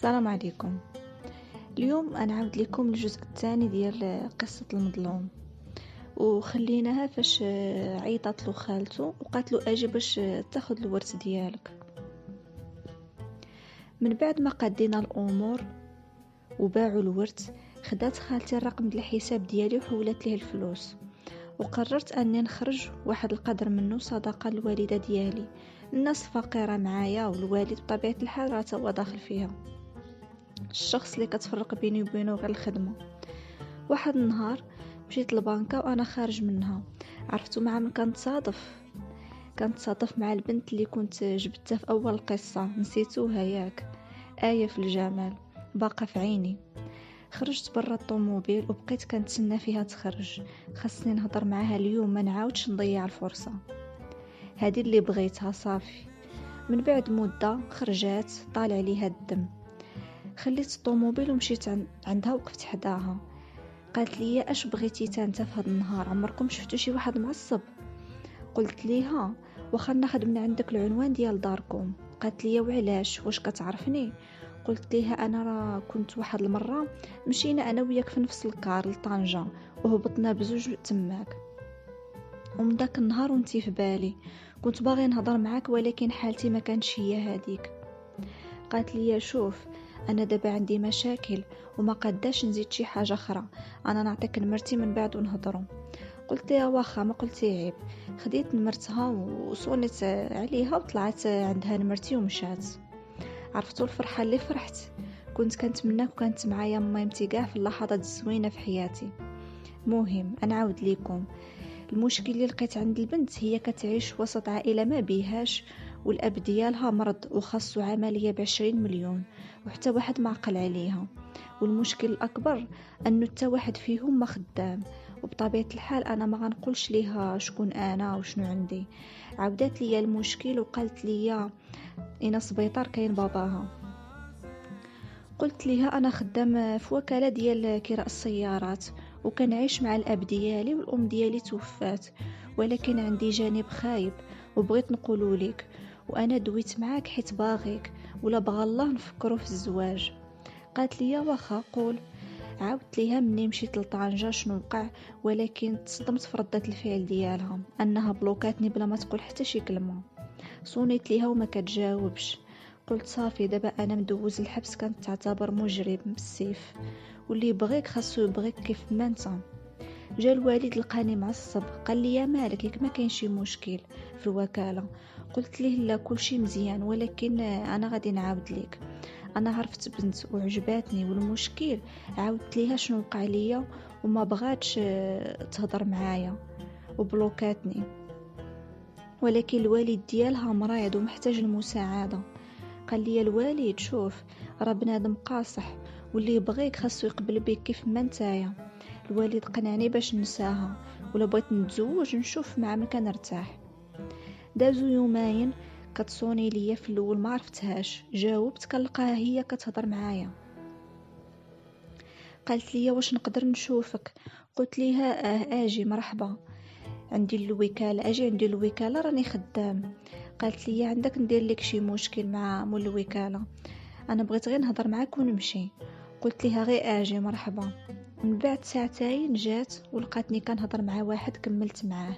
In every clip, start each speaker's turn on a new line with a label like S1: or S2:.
S1: السلام عليكم. اليوم أنا عاود لكم الجزء الثاني ديال قصة المظلوم، وخليناها فاش عيطت له خالته وقالت له اجي باش تاخذ الورث ديالك. من بعد ما قدينا الامور وباعوا الورث، خدات خالتي الرقم ديال الحساب ديالي وحولت ليه الفلوس، وقررت اني نخرج واحد القدر منه صدقه للوالده ديالي. الناس فقيره معايا والوالد بطبيعه الحال راه هو داخل فيها، الشخص اللي كتفرق بيني وبينه غير الخدمه. واحد النهار مشيت للبنكة وانا خارج منها، عرفتو مع من كنتصادف مع البنت اللي كنت جبتها في اول قصة. نسيتوها ياك؟ آية في الجمال باقة في عيني. خرجت برا الطوموبيل وبقيت كنتسنى فيها تخرج، خاصني نهضر معاها اليوم، ما نعاودش نضيع الفرصة هذه اللي بغيتها. صافي. من بعد مدة خرجات طالع ليها الدم، خليت الطوموبيل ومشيت عندها وقفت حداها. قالت لي اش بغيتي تانتا في هذا النهار؟ عمركم شفتوا شي واحد معصب؟ قلت ليها واخا ناخذ من عندك العنوان ديال داركم. قالت لي وعلاش؟ واش كتعرفني؟ قلت ليها انا راه كنت واحد المره مشينا انا وياك في نفس الكار لطنجة وهبطنا بزوج تماك، ومن داك النهار وانتي في بالي. كنت باغي نهضر معاك ولكن حالتي ما كانتش هي هذيك. قالت لي شوف، انا دابا عندي مشاكل وما قداش نزيد شي حاجه اخرى، انا نعطيك نمرتي من بعد ونهضروا. قلت لها واخا، ما قلتي عيب. خديت نمرتها وصونت عليها وطلعت عندها نمرتي ومشات. عرفتوا الفرحه اللي فرحت؟ كنت كنتمناك وكانت معايا ميمتي كاع في اللحظات الزوينه في حياتي. مهم انا عاود ليكم، المشكل اللي لقيت عند البنت هي كتعيش وسط عائله ما بيهاش، والاب ديالها مرض وخاصو عمليه ب20 مليون، وحتى واحد ما عقل عليها. والمشكل الاكبر انه حتى واحد فيهم ما خدام، وبطبيعه الحال انا ما غنقولش ليها شكون انا وشنو عندي. عاودت لي المشكل وقالت لي اين سبيطار كاين باباها. قلت ليها انا خدام في وكاله ديال كراء السيارات، وكنعيش مع الاب ديالي والام ديالي توفات، ولكن عندي جانب خايب وبغيت نقوله لك، وانا دويت معاك حيت باغيك، ولا بغى الله نفكروا في الزواج. قالت لي واخا قول. عاودت ليها مني مشيت لطنجة شنو وقع، ولكن تصدمت في ردة الفعل ديالها، انها بلوكاتني بلا ما تقول حتى شي كلمه. صونيت ليها وما كتجاوبش. قلت صافي، دابا انا مدوز الحبس كانت تعتبر مجرم بالسيف، واللي يبغيك خاصو يبغيك كيف ما انت. جا الوالد لقاني معصب، قال لي يا مالك ياك ما كاين شي مشكل في الوكاله؟ قلت ليه لا كلشي مزيان، ولكن انا غادي نعاود ليك. انا عرفت بنت وعجباتني، والمشكل عاودت ليها شنو وقع ليا وما بغاتش تهضر معايا وبلوكاتني، ولكن الوالد ديالها مريض ومحتاج المساعده. قال لي الوالد شوف، راه بنادم قاصح، واللي يبغيك خاصو يقبل بك كيف ما نتايا. الوالد قنعني باش نساها، ولا بغيت نتزوج نشوف مع من كنرتاح. دازو يومين كتصوني ليا، في الاول ما عرفتهاش، جاوبت كنلقاها هي كتهضر معايا. قالت لي واش نقدر نشوفك؟ قلت ليها اجي مرحبا، عندي الوكاله، اجي عندي الوكاله راني خدام. قالت لي عندك ندير لك شي مشكل مع مول الوكاله؟ انا بغيت غير نهضر معاك ونمشي. قلت لها غير اجي مرحبا. من بعد ساعتين جات ولقاتني كنهضر مع واحد، كملت معاه.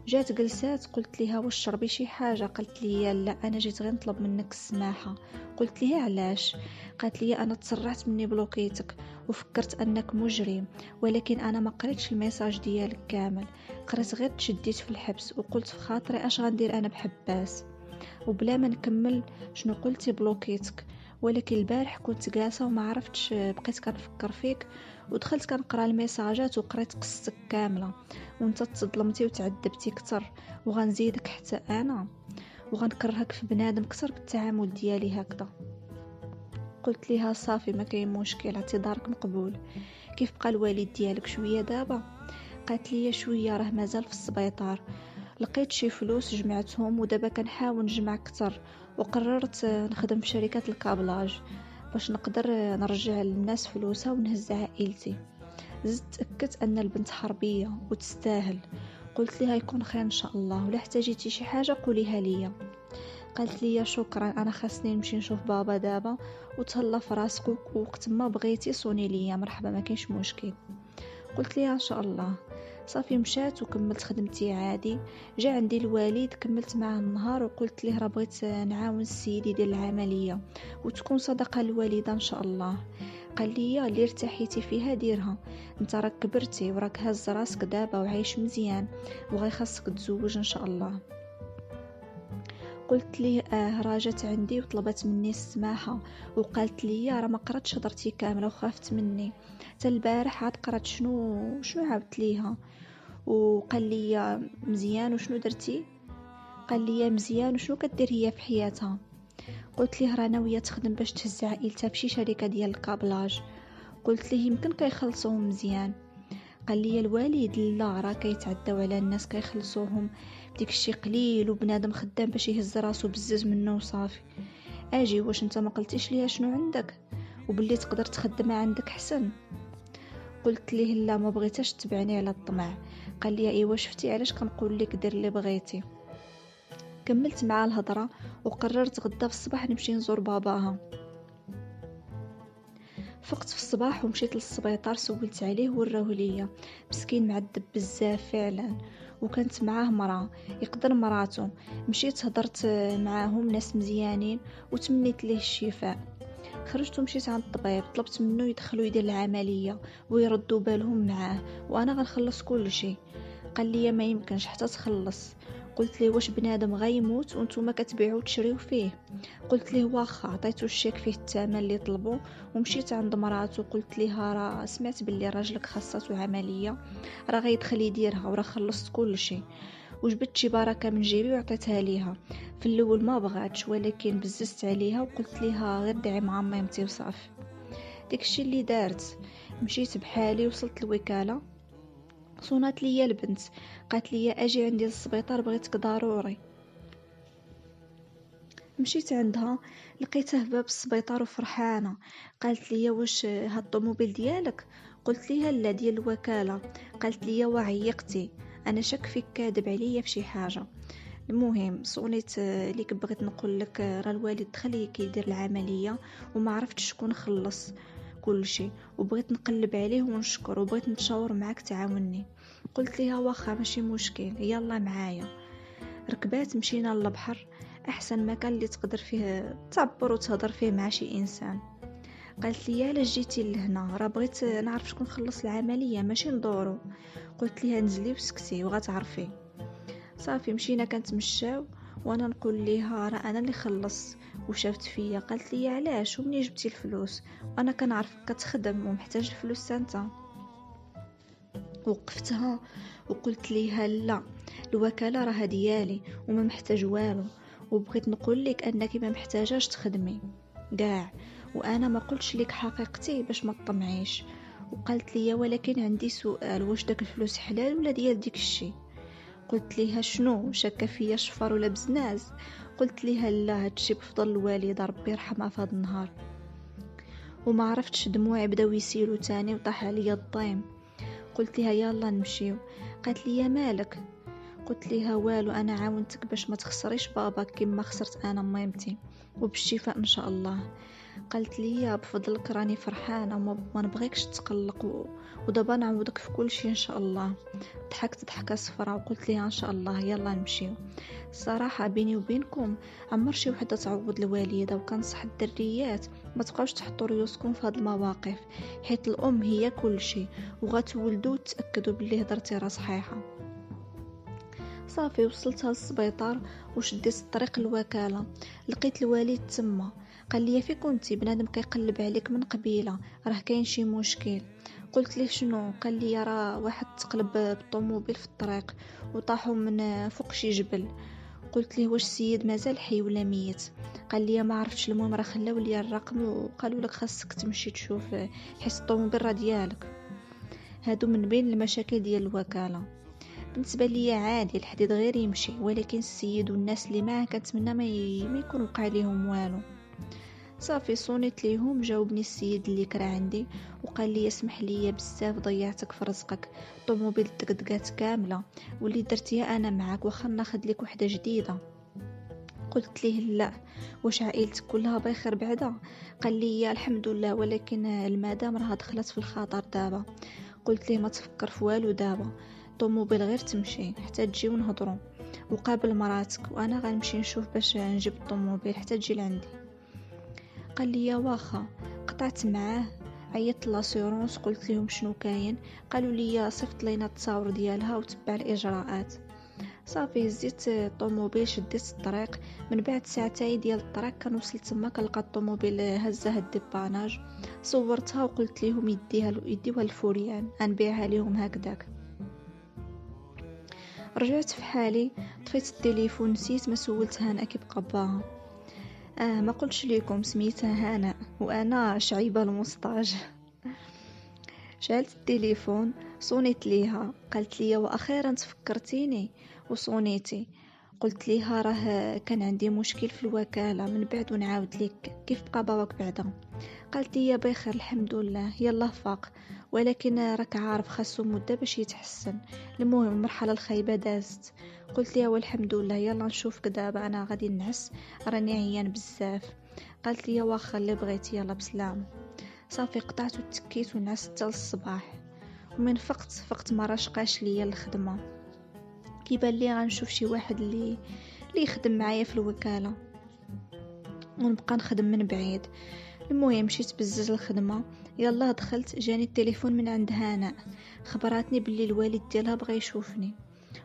S1: جات جلسات، قلت لها واش شربي شي حاجه؟ قالت لي لا، انا جيت غير نطلب منك السماحه. قلت لها علاش؟ قالت لي انا تسرعت مني بلوكيتك وفكرت انك مجرم، ولكن انا ما قريتش الميساج ديالك كامل، قريت غير تشديت في الحبس، وقلت في خاطري اش غندير انا بحباس، وبلا ما نكمل شنو قلتي بلوكيتك. ولكن البارح كنت جالسه وما عرفتش، بقيت كنفكر فيك ودخلت كنقرا الميساجات وقريت قصتك كامله، وانت تصدمتي وتعذبتي كتر، وغنزيدك حتى انا، وغنكرهك في بنادم كتر بالتعامل ديالي هكذا. قلت ليها صافي ما كاين مشكل، اعتذارك مقبول. كيف بقى الوالد ديالك شويه دابا؟ قالت لي شويه، راه مازال في السبيطار، لقيت شي فلوس جمعتهم ودابا كنحاول نجمع كتر، وقررت نخدم في شركة الكابلاج باش نقدر نرجع للناس فلوسها ونهز عائلتي. زدت تأكدت ان البنت حربية وتستاهل. قلت لها يكون خير ان شاء الله، ولا احتاجيتي شي حاجة قوليها ليا. قالت لي شكرا، انا خاصني نمشي نشوف بابا دابا، وتهلا في راسك، وقت ما بغيتي صوني ليا مرحبا ما كاينش مشكل. قلت ليها ان شاء الله. صافي مشات وكملت خدمتي عادي. جا عندي الوالد كملت معاه النهار وقلت ليه راه بغيت نعاون السيدي ديال العمليه وتكون صدقه الوالده ان شاء الله. قال لي اللي ارتحيتي فيها ديرها، انت راك كبرتي وراك هاز راسك دابا وعايش مزيان وغي خاصك تزوج ان شاء الله. قلت ليه راجت عندي وطلبت مني السماحه وقالت لي راه ما قراتش هضرتي كامله وخافت مني. حتى البارح عاد قرات شنو عاودت ليها. وقال لي مزيان وشنو درتي؟ قال لي مزيان وشنو كدير هي في حياتها؟ قلت ليه راه ناويه تخدم باش تهز عائلتها في شي شركه ديال الكابلاج. قلت ليه يمكن كيخلصوهم مزيان. قال لي الوالد لا، راه كيتعداو على الناس كيخلصوهم بديك الشي قليل، وبنادم خدام باش يهز راسو بزز منه وصافي. اجي واش انت ما قلتيش ليها شنو عندك وباللي تقدر تخدم عندك حسن؟ قلت ليه لا، ما بغيتش تبعني على الطمع. قال لي ايوا شفتي علاش كنقول لك دير اللي بغيتي. كملت معاه الهضره وقررت غدا في الصباح نمشي نزور باباها. فقت في الصباح ومشيت للسبيطار، سولت عليه وراوه ليا. مسكين معذب بزاف فعلا، وكانت معاه مراه يقدر مراته. مشيت هضرت معاهم ناس مزيانين وتمنيت ليه الشفاء. خرجت ومشيت عند الطبيب، طلبت منه يدخلوا يدير العمليه ويردوا بالهم معاه وانا غنخلص كل شيء. قال لي ما يمكنش حتى تخلص. قلت ليه واش بنادم غيموت وانتم كتبيعوا وتشريو فيه؟ قلت ليه واخا. عطيتو الشيك فيه الثمن اللي طلبو ومشيت عند مراته وقلت ليها راه سمعت باللي راجلك خاصاتو عمليه، راه غيدخل يديرها وراه خلصت كل شيء. وجبت شي بركه من جيبي وعطيتها ليها. في الاول ما بغاتش ولكن بززت عليها وقلت ليها غير دعي مع مامتي وصافي. داكشي اللي دارت. مشيت بحالي وصلت الوكاله. صونات ليا البنت، قالت لي اجي عندي للسبيطار بغيتك ضروري. مشيت عندها لقيتها في باب السبيطار وفرحانه. قالت لي واش هاد الطوموبيل ديالك؟ قلت ليها لا، ديال الوكاله. قالت لي وعيقتي، انا شك فيك كاذب عليا في شي حاجه. المهم صونيت ليك بغيت نقول لك راه الوالد دخل كيدير العمليه وما عرفتش شكون خلص كل شيء، وبغيت نقلب عليه ونشكر وبغيت نتشاور معاك تعاوني. قلت ليها واخا ماشي مشكل يلا معايا. ركبات مشينا للبحر، احسن مكان اللي تقدر فيه تعبر وتهضر فيه مع شي انسان. قالت لي علاش جيتي لهنا؟ راه بغيت نعرف شكون خلص العمليه ماشي ندورو. قلت ليها نزلي وسكتي وغتعرفي. صافي مشينا كنتمشاو وانا نقول ليها راه انا اللي خلص وشافت فيا. قالت لي علاش ومنين جبتي الفلوس وانا كنعرفك كتخدم ومحتاج الفلوس انت؟ وقفتها وقلت ليها لا، الوكاله راه ديالي وما محتاج والو، وبغيت نقول لك انك ما محتاجاش تخدمي كاع، وانا ما قلتش لك حقيقتي باش ما تطمعيش. وقالت لي ولكن عندي سؤال، واش داك الفلوس حلال ولا ديال ديك الشي؟ قلت ليها شنو شاكه فيا شفر ولا بزناز؟ قلت ليها لا، هادشي بفضل الوالده ربي يرحمها في هذا النهار. وما عرفتش دموعي بداو يسيلوا تاني وطاح عليا الضيم. قلت ليها يلا نمشيو. قالت لي مالك؟ قلت ليها والو، انا عاونتك باش ما تخسريش باباك كما خسرت انا ميمتي، وبالشفاء ان شاء الله. قالت لي بفضلك راني فرحانه وما نبغيكش تقلق ودابا نعوضك في كل شيء ان شاء الله. ضحكت ضحكه صفراء وقلت ليها ان شاء الله يلا نمشيو. الصراحه بيني وبينكم عمر شي وحده تعوض الوالده، وكنصح الدريات ما تبقاوش تحطوا ريوسكم في هاد المواقف، حيت الام هي كل شيء، وغتولدوا وتاكدوا باللي هضرتي راه صحيحه. صافي وصلتها للسبيطار وشديت الطريق الوكاله. لقيت الوالد تما. قال لي في كنتي؟ بنادم كيقلب عليك من قبيله، راه كاين شي مشكل. قلت ليه شنو؟ قال لي راه واحد تقلب بالطوموبيل في الطريق وطاحوا من فوق شي جبل. قلت ليه واش السيد مازال حي ولا ميت؟ قال لي ما عرفتش. المهم راه خلاو لي الرقم وقالوا لك خاصك تمشي تشوف حيت الطوموبيل راه ديالك. هادو من بين المشاكل ديال الوكاله. بالنسبه لي عادي الحديد غير يمشي، ولكن السيد والناس اللي معاه كنتمنى ما يكون وقع ليهم والو. صافي صونيت ليهم. جاوبني السيد اللي كرا عندي وقال لي اسمح لي بزاف ضيعتك في رزقك، طوموبيل دقدقات كامله واللي درتيها انا معاك، واخا ناخذ لك وحده جديده. قلت ليه لا، واش عائلتك كلها بخير بعدا؟ قال لي الحمد لله، ولكن المدام راها دخلت في الخطر دابا. قلت ليه ما تفكر في والو دابا، طوموبيل غير تمشي حتى تجي ونهضروا، وقابل مراتك وانا غنمشي نشوف باش نجيب الطوموبيل حتى تجي لعندي. قال لي واخا. قطعت معاه، عيطت لاسيورونس، قلت لهم شنو كاين، قالوا لي صيفط لينا التصاور ديالها وتبع الاجراءات. صافي هزيت الطوموبيل، شديت الطريق، من بعد ساعتين ديال الطريق كنوصل تما كنلقى الطوموبيل هزها الديباناج. صورتها وقلت لهم يديوها الفوريان غنبيعها لهم هكذاك. رجعت في حالي، طفيت التليفون، نسيت ما سولت هنا كيبقى باها. ما قلتش ليكم سميتها هنا وانا شعيبه المستاج. شعلت التليفون، صونيت ليها، قالت لي واخيرا تفكرتيني وصونيتي. قلت ليها راه كان عندي مشكل في الوكاله، من بعد ونعاود لك كيف بقى باباك بعدا. قالت لي بخير الحمد لله، يلا فاق، ولكن راك عارف خاصو مده باش يتحسن. المهم المرحله الخايبه دازت. قلت لها والحمد لله، يلا نشوفك دابا، انا غادي نعس، راني عيان بزاف. قالت لي واخا اللي بغيتي، يلا بسلامه. صافي قطعت وتكيت ونعست حتى للصباح. ومن فقت ما راشقاش ليا الخدمه، كيبان لي غنشوف شي واحد اللي يخدم معايا في الوكاله ونبقى نخدم من بعيد. المهم مشيت بزز الخدمه، يلا دخلت، جاني التليفون من عند هناء، خبراتني باللي الوالد ديالها بغى يشوفني.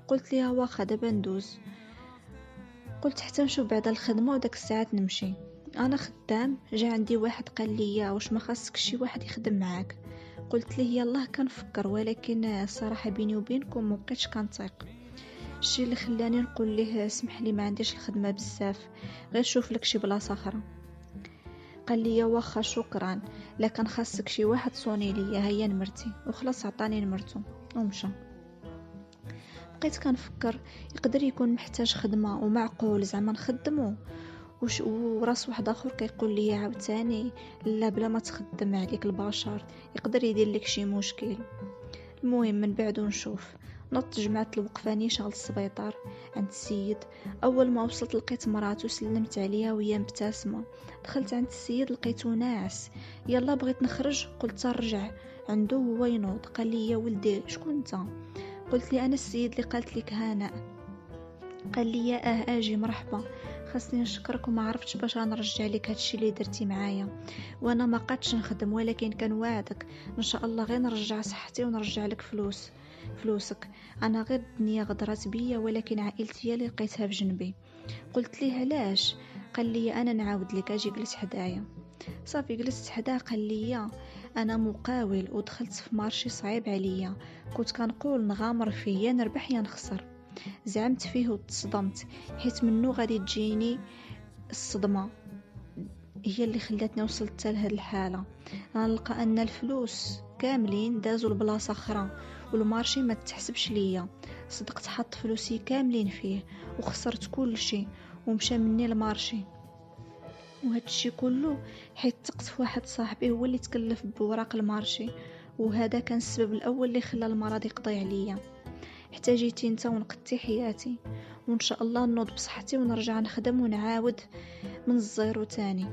S1: قلت ليها واخا دابا ندوز، قلت حتى نشوف بعد الخدمه وداك الساعات نمشي. انا خدام، جا عندي واحد قال لي واش ما خاصك شي واحد يخدم معاك. قلت ليه يلاه كنفكر، ولكن الصراحه بيني وبينكم ما بقيتش كنطيق. الشيء اللي خلاني نقول ليه اسمح لي ما عنديش الخدمه بزاف، غير شوف لك شي بلاصه اخرى. قال لي واخا شكرا، لكن خاصك شي واحد صوني ليا، هيا نمرتي، وخلاص عطاني نمرته ومشى. بقيت كنفكر يقدر يكون محتاج خدمه ومعقول زعما نخدمه، وراس واحد اخر كيقول لي عاوتاني لا بلا ما تخدم عليك البشر، يقدر يدير لك شي مشكل. المهم من بعد نشوف. نط جمعت الوقفه نيشان للسبيطار عند السيد. اول ما وصلت لقيت مراته، سلمت عليها وهي مبتسمه. دخلت عند السيد لقيته ناعس، يلا بغيت نخرج، قلت نرجع عنده هو ينوض. قال لي يا ولدي شكون انت؟ قلت لي انا السيد اللي قالت لك هناء. قال لي يا اجي مرحبا، خاصني نشكرك وما عرفتش باش غنرجع لك هادشي اللي درتي معايا، وانا ما قادش نخدم، ولكن كنوعدك ان شاء الله غير نرجع صحتي ونرجع لك فلوسك. انا غير الدنيا غدرات بيا، ولكن عائلتي هي اللي لقيتها بجنبي. قلت ليه علاش؟ قال لي انا نعاود لك، اجي جلس حدايا. صافي جلست حداه. قال لي انا مقاول ودخلت في مارشي صعيب عليا، كنت كنقول نغامر فيه يا نربح يا نخسر. زعمت فيه وتصدمت، حيت منه غادي تجيني الصدمه هي اللي خلاتني وصلت لهاد الحاله. غنلقى ان الفلوس كاملين دازوا لبلاصه اخرى، والمارشي ما تحسبش ليا. صدقت حط فلوسي كاملين فيه وخسرت كل شيء، ومشى مني المارشي. وهذا الشيء كله حيت ثقت في واحد صاحبي هو اللي تكلف بوراق المارشي، وهذا كان السبب الاول اللي خلى المرض يقضي عليا. حتى جيتي انت ونقدتي حياتي، وان شاء الله نوض بصحتي ونرجع نخدم ونعاود من الزيرو تاني،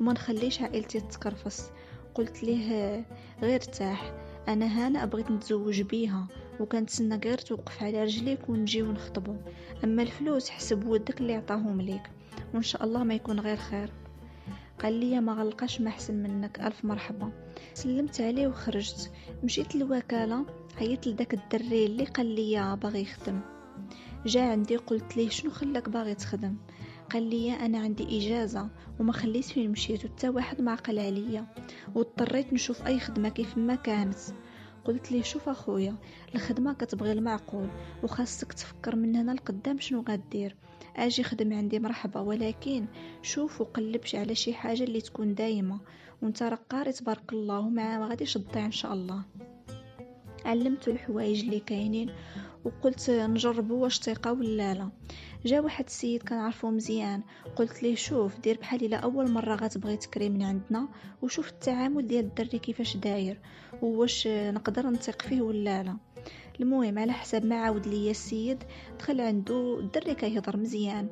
S1: وما نخليش عائلتي تتكرفس. قلت ليه غير ارتاح، انا هنا بغيت نتزوج بيها، وكنتسنى غير توقف على رجليك ونجيو نخطبوا. اما الفلوس حسب ودك اللي عطاهم ليك، وان شاء الله ما يكون غير خير. قال لي ما غلقاش ما احسن منك، الف مرحبا. سلمت عليه وخرجت. مشيت للوكاله، عيطت لداك الدري اللي قال لي باغي يخدم. جا عندي، قلت ليه شنو خلاك باغي تخدم؟ قال لي انا عندي اجازه وما خليت فين مشيت، وتا واحد ما عقل عليا، واضطريت نشوف اي خدمه كيف ما كانت. قلت ليه شوف اخويا، الخدمه كتبغي المعقول، وخاصك تفكر من هنا لقدام شنو غدير. اجي خدم عندي مرحبا، ولكن شوف وقلبش على شي حاجه اللي تكون دايمه، وانت راك قاري تبارك الله وما غاديش تضيع ان شاء الله. علمته الحوايج اللي كاينين وقلت نجربوا واش طيقه ولا لا. جا واحد السيد كنعرفو مزيان، قلت ليه شوف دير بحال الا اول مره غتبغي تكري من عندنا، وشوف التعامل ديال الدري كيفاش داير، وواش نقدر نثق فيه ولا لا. المهم على حسب ما عاود ليا السيد، دخل عنده الدري كيهضر مزيان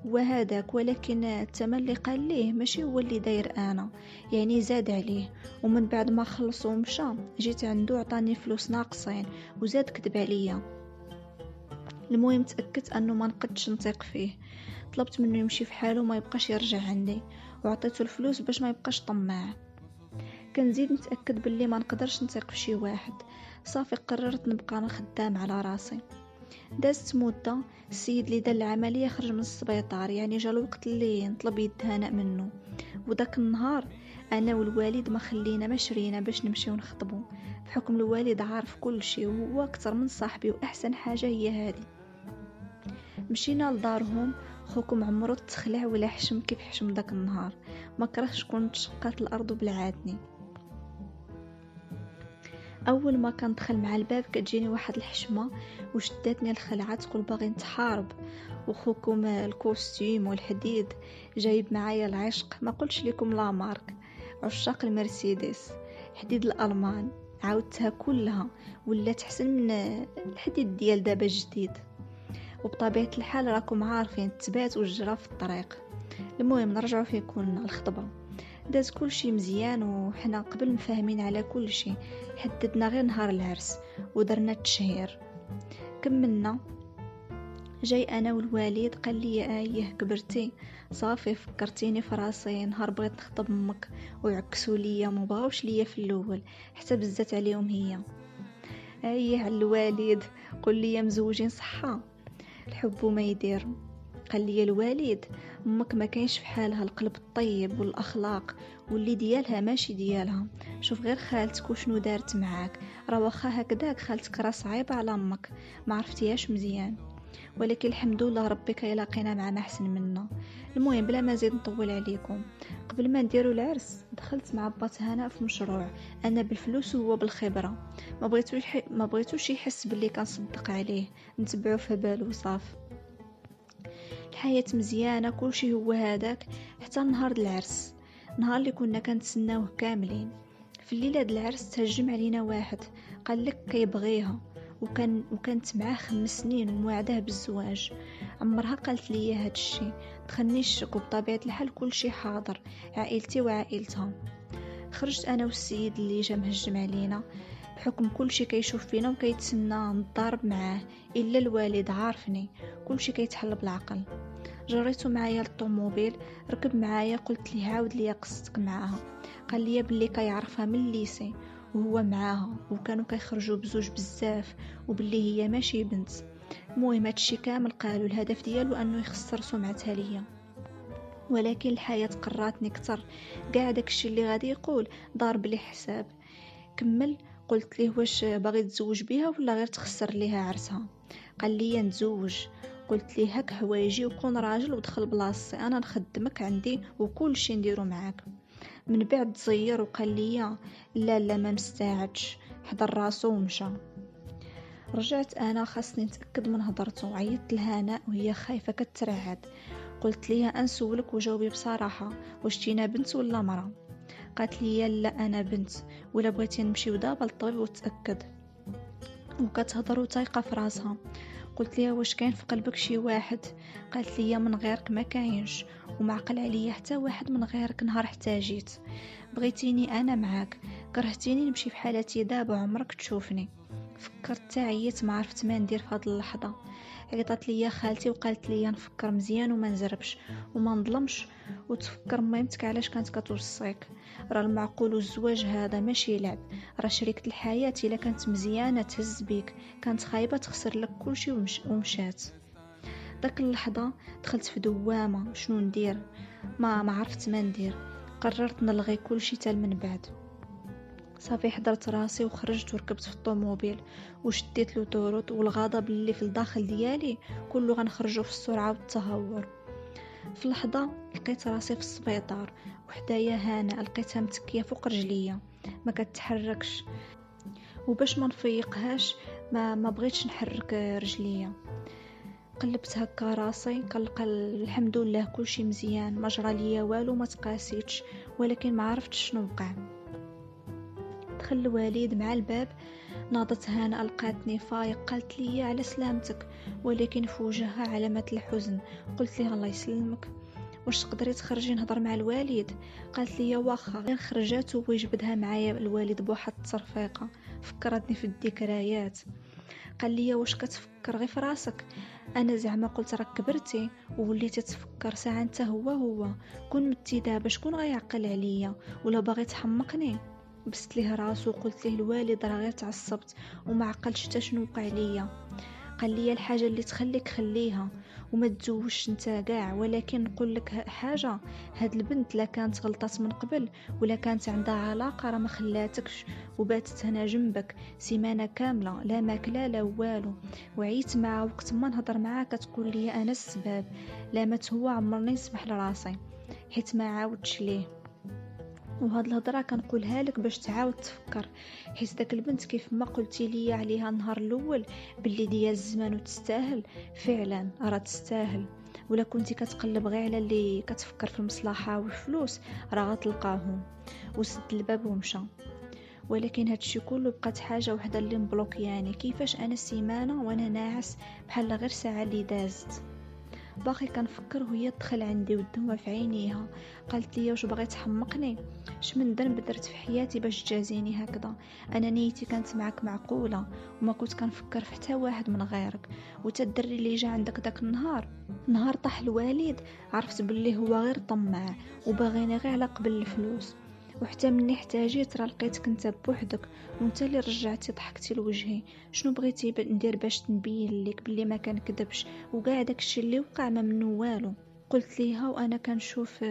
S1: هو هذاك، ولكن الثمن اللي قال ليه ماشي هو اللي داير انا، يعني زاد عليه. ومن بعد ما خلص ومشى جيت عنده عطاني فلوس ناقصين وزاد كذب عليا. المهم تاكدت انه ما نقدش نثق فيه، طلبت منه يمشي في حاله وما يبقاش يرجع عندي، وعطيته الفلوس باش ما يبقاش طماع. كنزيد نتاكد باللي ما نقدرش نثق في شي واحد، صافي قررت نبقى انا خدام على راسي. دازت مده، السيد اللي دار العمليه خرج من السبيطار، يعني جا الوقت اللي نطلب يد هناء منه. وداك النهار انا والوالد ما خلينا ما شرينا باش نمشيو نخطبو، بحكم الوالد عارف كل شيء وهو اكثر من صاحبي، واحسن حاجه هي هذه. مشينا لدارهم، خوكم عمرو تخلع ولا حشم كيف حشم داك النهار، ما كرهش كون تشقات الارض وبلعاتني. اول ما كندخل مع الباب كتجيني واحد الحشمه وشداتني الخلعه تقول باغي نتحارب. وخوكم الكوستيم والحديد جايب معايا العشق، ما قلتش لكم لا مارك، عشاق المرسيدس حديد الالمان، عاودتها كلها ولات احسن من الحديد ديال دابا جديد. وبطبيعه الحال راكم عارفين التبات والجرا في الطريق. المهم نرجعوا في كلنا الخطبه، داز كل شي مزيان وحنا قبل مفاهمين على كل شي، حددنا غير نهار العرس ودرنا التشهير. كملنا، جاي انا والوالد قال لي ايه كبرتي، صافي فكرتيني في راسي نهار بغيت نخطب امك وعكسوا ليا، ما بغاوش ليا في الاول حتى بزات عليهم هي. ايه على الوالد، قول لي مزوجين صحه الحب ما يدير. قال لي الوالد امك ما كاينش في حالها القلب الطيب والاخلاق، واللي ديالها ماشي ديالها. شوف غير خالتك وشنو دارت معاك، راه واخا هكذاك خالتك راه صعيبه على امك، ما عرفتيهاش مزيان، ولكن الحمد لله ربي كيلاقينا مع ما احسن منا. المهم بلا ما نزيد نطول عليكم، قبل ما نديروا العرس دخلت مع بات هناء في مشروع، انا بالفلوس وهو بالخبره، ما بغيتوش يحس باللي كنصدق عليه، نتبعو في بالو صافي. الحياة مزيانة كلشي هو هذاك حتى نهار العرس، نهار اللي كنا كنتسناوه كاملين. في الليلة د العرس تهجم علينا واحد قال لك كيبغيها، وكانت معاه 5 سنين وموعداه بالزواج. عمرها قالت لي هاد الشي، دخلني الشك، وبطبيعة الحال كلشي حاضر، عائلتي وعائلتها. خرجت انا والسيد اللي جا مهجم علينا، بحكم كلشي كيشوف فينا وكيتسنى نضارب معاه، الا الوالد عارفني كلشي كيتحل بالعقل. جريته معايا للطوموبيل، ركب معايا، قلت ليه عاود ليا قصتك معاها. قال لي بلي كيعرفها من الليسي وهو معاها، وكانوا كيخرجوا بزوج بزاف، وبلي هي ماشي بنت. المهم هادشي كامل قالوا الهدف ديالو انه يخسر سمعتها ليا، ولكن الحياة قراتني كتر. قاع داكشي اللي غادي يقول ضارب لي حساب. كمل، قلت ليه واش باغي تزوج بيها ولا غير تخسر ليها عرسها. قال لي نتزوج. قلت ليه هك حوايجي وكون راجل ودخل بلاصتي، انا نخدمك عندي وكل شي نديرو معاك. من بعد تزير وقال لي لا لا ما مستعدش، حضر راسو ومشى. رجعت انا خاصني نتاكد من هضرته، عيطت لهناء وهي خايفه كترعد. قلت ليها انسولك وجاوبي بصراحه، واش تينا بنت ولا مرا؟ قالت لي لا انا بنت، ولا بغيتي نمشيو دابا للطبيب وتاكد. وكتهضر وتايقه في راسها. قلت ليها واش كاين في قلبك شي واحد؟ قالت لي من غيرك ما كاينش، ومعقل عليا حتى واحد من غيرك نهار احتاجيت. بغيتيني انا معاك، كرهتيني نمشي في حالتي دابا عمرك تشوفني. فكرت عييت، ما عرفت ما ندير في هذه اللحظه. عيطت لي خالتي وقالت لي نفكر مزيان وما نزربش وما نظلمش، وتفكر ميمتك علاش كانت كتوصيك. راه المعقول الزواج هذا ماشي لعب، راه شريكة الحياة الا كانت مزيانه تهز بيك، كانت خايبه تخسر لك كلشي ومشات. داك اللحظه دخلت في دوامه، شنو ندير؟ ما عرفت ما ندير. قررت نلغي كلشي حتى من بعد. صافي حضرت راسي وخرجت وركبت في الطوموبيل وشديت لوطوروط، والغضب اللي في الداخل ديالي كله غنخرجوا في السرعه والتهور. في لحظه لقيت راسي في السبيطار وحدايا هانه، لقيتها متكيه فوق رجليا ما كتحركش، وباش ما نفيقهاش ما بغيتش نحرك رجليا. قلبت هكا راسي كنلقى الحمد لله كلشي مزيان، ما جرى ليا والو، ما تقاسيتش، ولكن ما عرفتش شنو وقع. دخل الوالد مع الباب ناضت هانة لقاتني فايق، قالت لي على سلامتك، ولكن في وجهها علامات الحزن. قلت لها الله يسلمك، واش تقدري تخرجي نهضر مع الوالد؟ قالت لي واخا. غير خرجات ويجبدها معايا الوالد بواحد التصرفيقه فكرتني في الذكريات. قال لي واش كتفكر غير في راسك؟ انا زعما قلت راك كبرتي ووليتي تفكر ساعه. انت هو كون متي دابا شكون غيعقل عليا ولا باغي تحمقني؟ بست ليه راسو وقلت ليه الوالد راه غير تعصبت وما عقلش حتى شنو وقع ليا. قال لي الحاجه اللي تخليك خليها وما تزوجش انت كاع، ولكن نقول لك حاجه، هاد البنت لا كانت غلطات من قبل ولا كانت عندها علاقه راه ما خلاتكش وباتت هنا جنبك سيمانه كامله، لا ماكله لا والو. وعيت معها وقت ما نهضر معاها كتقول لي انا السبب، لا مات هو عمرني نسمح لراسي حيت ما عاودش ليه. وهاد الهضره كنقولها لك باش تعاود تفكر، حيت داك البنت كيف ما قلتي لي عليها النهار الاول باللي ديال الزمان وتستاهل، فعلا راه تستاهل. ولا كنتي كتقلب غير على اللي كتفكر في المصلحه والفلوس راه غتلقاهم. وسد الباب ومشى. ولكن هادشي كله بقات حاجه وحده اللي مبلوكياني، كيفاش انا سيمانه وانا ناعس بحال غير ساعه اللي دازت. باقي كنفكر وهي تدخل عندي والدموع في عينيها. قالت لي واش باغي تحمقني؟ اش من ذنب درت في حياتي باش تجازيني هكذا؟ انا نيتي كانت معك معقوله وما كنت كنفكر في حتى واحد من غيرك. وتا الدري اللي جا عندك داك النهار، نهار طاح الوالد، عرفت باللي هو غير طماع وباغيني غير على قبل الفلوس. وحتى مني احتاجيت راه لقيتك انت بوحدك وانت اللي رجعتي ضحكتي لوجهي. شنو بغيتي ندير باش نبين لك بلي ما كنكذبش وكاع داكشي اللي وقع ما منو والو؟ قلت ليها وانا كنشوف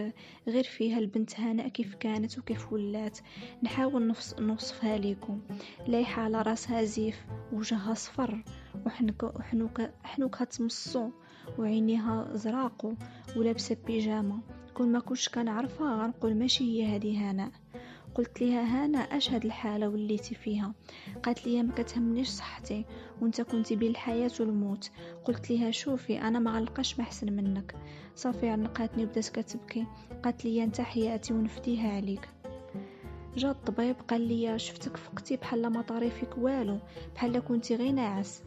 S1: غير فيها البنت هانئ كيف كانت وكيف ولات. نحاول نوصفها لكم، لايحه على راسها زيف، وجهها صفر وحنوكها تمصو وعينيها زراقو ولابسه بيجامه. كون ما كنتش كنعرفها غنقول ماشي هي هذه هناء. قلت ليها هنا اش هاد الحاله وليتي فيها؟ قالت لي ما كتهمنيش صحتي وانت كنتي بين الحياه والموت. قلت ليها شوفي انا ما غلقاش ما احسن منك. صافي عنقاتني وبدات كتبكي. قالت لي انت حياتي ونفديها عليك. جا الطبيب قال لي شفتك فقتي بحال ما طاري فيك والو، بحال كنتي غير ناعس،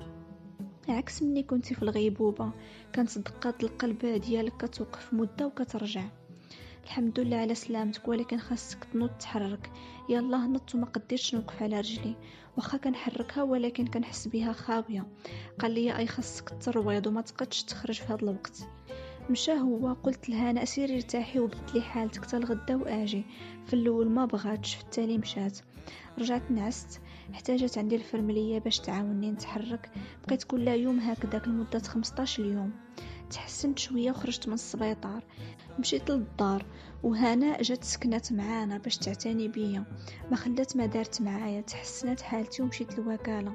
S1: عكس مني كنتي في الغيبوبه. كانت دقات القلب ديالك كتوقف مده وكترجع. الحمد لله على سلامتك، ولكن خاصك تنوض تحرك. يلا نط وما قدرتش نوقف على رجلي، واخا كنحركها ولكن كنحس بها خاويه. قال لي اي خاصك ترويض وما تقدش تخرج في هذا الوقت. مشى هو. قلت لها انا سيري ارتاحي وبدلي حالتك حتى الغدا واجي. في الاول ما بغاتش، في التالي مشات. رجعت نعست، احتاجت عندي الفرمليه باش تعاوني نتحرك. بقيت كل يوم هكذاك لمده 15 يوم. تحسنت شويه وخرجت من السبيطار، مشيت للدار وهنا جات سكنات معانا باش تعتني بيا. ما خلات ما دارت معايا، تحسنت حالتي ومشيت للوكاله.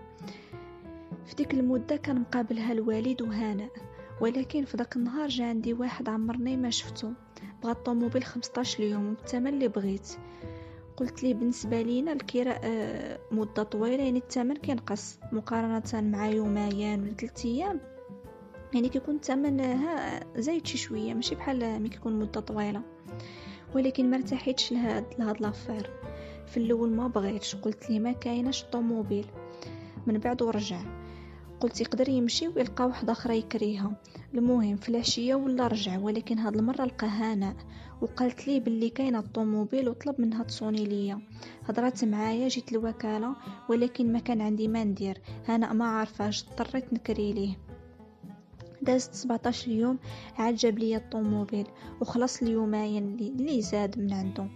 S1: في ديك المده كان مقابلها الوالد وهناء، ولكن في داك النهار جا عندي واحد عمرني ما شفتو، بغى الطوموبيل 15 يوم بالثمن اللي بغيت. قلت لي بالنسبه لينا الكراء مده طويله، يعني الثمن كينقص مقارنه مع يومين ولا 3 ايام، يعني كيكون الثمن زايد شي شويه، ماشي بحال ملي كيكون مده طويله. ولكن ما ارتحيتش لهاد لافير. في الاول ما بغيتش، قلت لي ما كايناش طوموبيل. من بعد ورجع، قلت يقدر يمشي ويلقى واحده اخرى يكريها. المهم في العشيه ولا رجع، ولكن هاد المره لقى هناء وقالت لي باللي كاينه الطوموبيل وطلب منها تصوني ليا. هضرات معايا، جيت الوكاله ولكن ما كان عندي ما ندير. هناء ما عارفاش، اضطريت نكري ليه. دازت 17 يوم عاد جاب لي الطوموبيل وخلص اليومين اللي زاد من عنده،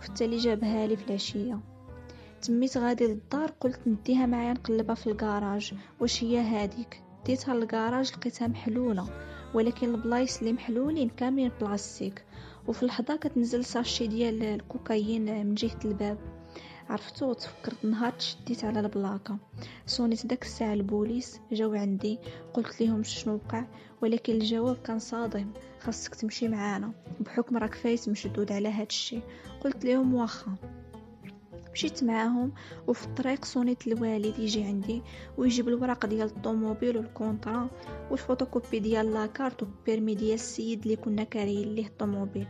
S1: في التالي جابها لي في العشيه. تميت غادي للدار، قلت نديها معايا نقلبها في الكراج واش هي هذيك. ديتها للكراج لقيتها محلوله، ولكن البلايص اللي محلولين كاملين بلاستيك، وفي اللحظه كتنزل ساشي ديال الكوكايين من جهه الباب. عرفتو تفكرت نهار تشديت على البلاكه. صونيت داك الساعه البوليس جاو عندي، قلت لهم شنو وقع، ولكن الجواب كان صادم، خاصك تمشي معانا بحكم راك فايت مشدود على هاد الشيء. قلت لهم واخا. مشيت معاهم، وفي الطريق صونيت الوالد يجي عندي ويجيب الوراق ديال الطوموبيل والكونطرا والفوتوكوبي ديال لاكارت والبيرمي ديال السيد اللي كنا كاريين ليه الطوموبيل.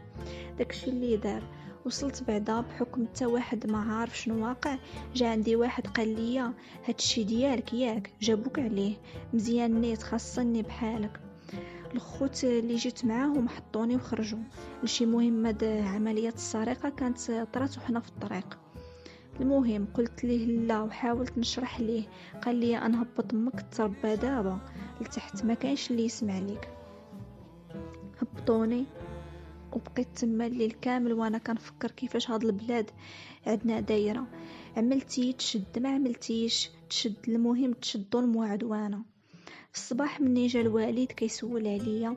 S1: داكشي اللي دار. وصلت بعدا بحكم حتى واحد ما عارف شنو واقع. جا عندي واحد قال لي هادشي ديالك ياك جابوك عليه، مزيان نيت خاصني بحالك. الخوت اللي جيت معاهم حطوني وخرجوا لشي مهمة عملية السرقة كانت طرات وحنا في الطريق. المهم قلت ليه لا وحاولت نشرح ليه. قال لي نهبط امك تربى دابا لتحت ما كاينش اللي يسمع ليك. هبطوني وبقيت تما الليل كامل وانا كنفكر كيفاش هاد البلاد عندنا دايره. عملتي تشد ما عملتيش تشد، المهم تشدوا المعدوانه. في الصباح مني جا الوالد كيسول عليا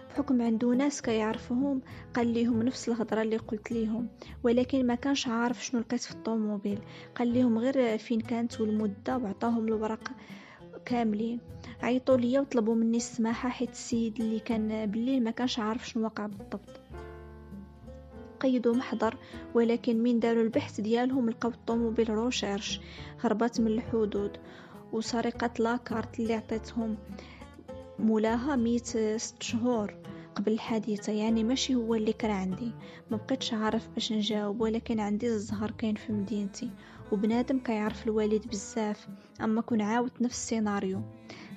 S1: بحكم عنده ناس كيعرفهم، قال ليهم نفس الهضره اللي قلت ليهم، ولكن ما كانش عارف شنو لقيت في الطوموبيل. قال ليهم غير فين كانت والمده وعطاهم الورق كاملين. عيطوا ليا وطلبوا مني السماحه حيت السيد اللي كان بالليل ما كانش عارف شنو وقع بالضبط. قيدوا محضر، ولكن من داروا البحث ديالهم لقاو الطوموبيل روشيرش هربات من الحدود. وسرقة لاكارت اللي عطيتهم مولاها 106 شهور قبل الحادثة، يعني ماشي هو اللي كان عندي. ما بقيتش عارف باش نجاوب، ولكن عندي الزهر كاين في مدينتي وبنادم كيعرف الوالد بزاف، اما كون عاودت نفس السيناريو.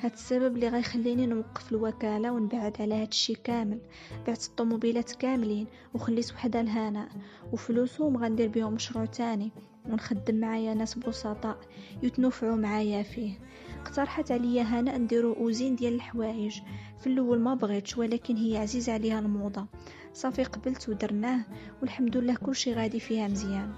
S1: هاد السبب اللي غيخليني نوقف الوكالة ونبعد على هادشي كامل. بعت الطوموبيلات كاملين وخليت وحدة لهناء، وفلوسهم غندير بيهم مشروع تاني ونخدم معايا ناس بسطاء يتنفعوا معايا فيه. اقترحت عليا هناء نديرو اوزين ديال الحوايج. في الاول ما بغيتش، ولكن هي عزيزة عليها الموضة. صافي قبلت ودرناه، والحمد لله كلشي غادي فيها مزيان.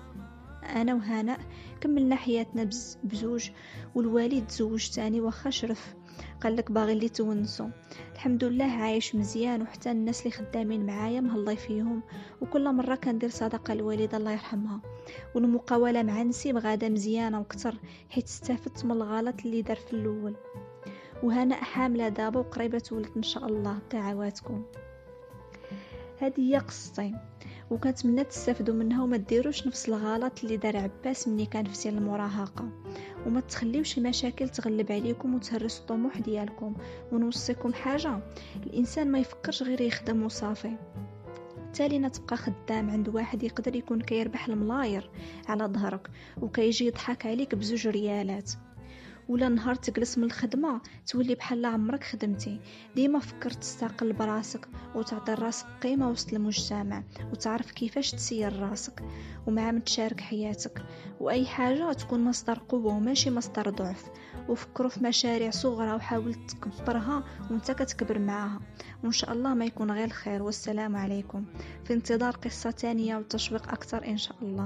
S1: انا وهناء كملنا حياتنا بزوج، والوالد تزوج تاني واخا شرف قالك باغي اللي تونسو. الحمد لله عايش مزيان، وحتى الناس اللي خدامين معايا مهلاي فيهم، وكل مره كندير صدقه الوالده الله يرحمها. والمقاوله مع نسيب غاده مزيانه وكتر، حيت استفدت من الغلط اللي دار في الاول. وهناء حامله دابا وقريبه تولد ان شاء الله بدعواتكم. هذه هي قصتي، وكنتمنى تستافدوا منها وما ديروش نفس الغلط اللي دار عباس ملي كان في سن المراهقه، وما تخليوش المشاكل تغلب عليكم وتهرسوا الطموح ديالكم. ونوصيكم حاجه، الانسان ما يفكرش غير يخدم وصافي. تالينا تبقى خدام عند واحد يقدر يكون كيربح الملاير على ظهرك وكيجي يضحك عليك بزوج ريالات، ولا نهار تجلس من الخدمة تولي بحال عمرك خدمتي. ديما فكر تستقل براسك وتعطي راسك قيمة وسط المجتمع، وتعرف كيفاش تسير راسك ومع من تشارك حياتك، وأي حاجة تكون مصدر قوة وماشي مصدر ضعف. وفكروا في مشاريع صغرى وحاول تكبرها وانت كتكبر معها، وإن شاء الله ما يكون غير الخير. والسلام عليكم، في انتظار قصة تانية وتشويق أكثر إن شاء الله.